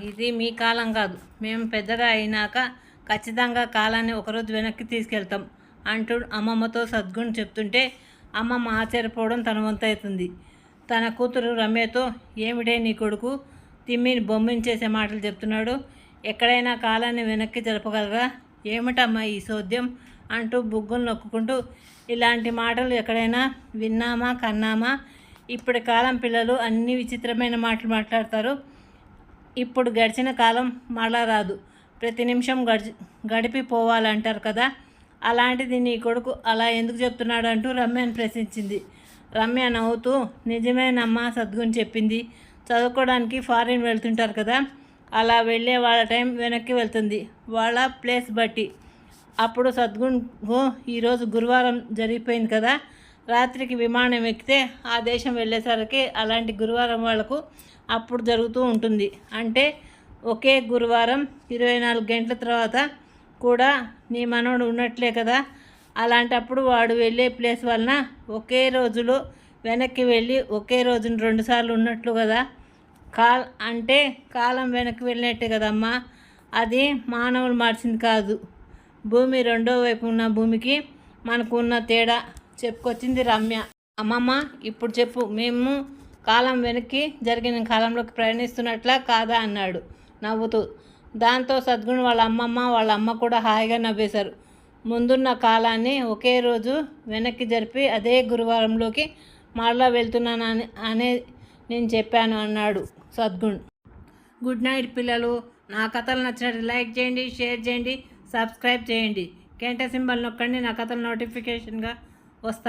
ఇది మీ కాలం కాదు, మేము పెద్దగా అయినాక ఖచ్చితంగా కాలాన్ని ఒకరోజు వెనక్కి తీసుకెళ్తాం అంటూ అమ్మమ్మతో సద్గుణ్ చెప్తుంటే అమ్మమ్మ ఆశ్చర్యపోవడం తన వంతవుతుంది. తన కూతురు రమ్యతో, ఏమిటే నీ కొడుకు తిమ్మిని బొమ్మించేసే మాటలు చెప్తున్నాడు, ఎక్కడైనా కాలాన్ని వెనక్కి జరపగలరా, ఏమిటమ్మా ఈ సోద్యం అంటూ బుగ్గులు నొక్కుంటూ, ఇలాంటి మాటలు ఎక్కడైనా విన్నామా కన్నామా? ఇప్పటి కాలం పిల్లలు అన్ని విచిత్రమైన మాటలు మాట్లాడతారు. ఇప్పుడు గడిచిన కాలం మళ్ళా రాదు, ప్రతి నిమిషం గడిపిపోవాలంటారు కదా, అలాంటిది నీ కొడుకు అలా ఎందుకు చెప్తున్నాడు అంటూ రమ్యను ప్రశ్నించింది. రమ్య నవ్వుతూ, నిజమేనమ్మా, సద్గుణ్ చెప్పింది, చదువుకోవడానికి ఫారిన్ వెళ్తుంటారు కదా, అలా వెళ్ళే వాళ్ళ టైం వెనక్కి వెళ్తుంది, వాళ్ళ ప్లేస్ బట్టి. అప్పుడు సద్గుణ్ ఈరోజు గురువారం జరిగిపోయింది కదా, రాత్రికి విమానం ఎక్కితే ఆ దేశం వెళ్ళేసరికి అలాంటి గురువారం వాళ్ళకు అప్పుడు జరుగుతూ ఉంటుంది. అంటే ఒకే గురువారం 24 గంటల తర్వాత కూడా నీ మనవడు ఉన్నట్లే కదా, అలాంటప్పుడు వాడు వెళ్ళే ప్లేస్ వలన ఒకే రోజులో వెనక్కి వెళ్ళి ఒకే రోజున 2 సార్లు ఉన్నట్లు కదా, అంటే కాలం వెనక్కి వెళ్ళినట్టే కదమ్మా, అది మానవులు మార్చింది కాదు, భూమి రెండో వైపు ఉన్న భూమికి మనకు ఉన్న తేడా చెప్పుకొచ్చింది రమ్య. అమ్మమ్మ, ఇప్పుడు చెప్పు, మేము కాలం వెనక్కి జరిగిన కాలంలోకి ప్రయాణిస్తున్నట్లా కాదా అన్నాడు నవ్వుతూ. దాంతో సద్గుణ్ వాళ్ళ అమ్మమ్మ వాళ్ళ అమ్మ కూడా హాయిగా నవ్వేశారు. ముందున్న కాలాన్ని ఒకే రోజు వెనక్కి జరిపి అదే గురువారంలోకి మరలా వెళ్తున్నాను అనే నేను చెప్పాను అన్నాడు సద్గుణ్. గుడ్ నైట్ పిల్లలు. నా కథలు నచ్చినట్టు లైక్ చేయండి, షేర్ చేయండి, సబ్స్క్రైబ్ చేయండి, గంట సింబల్ నొక్కండి, నా కథలు నోటిఫికేషన్గా వస్తాయి.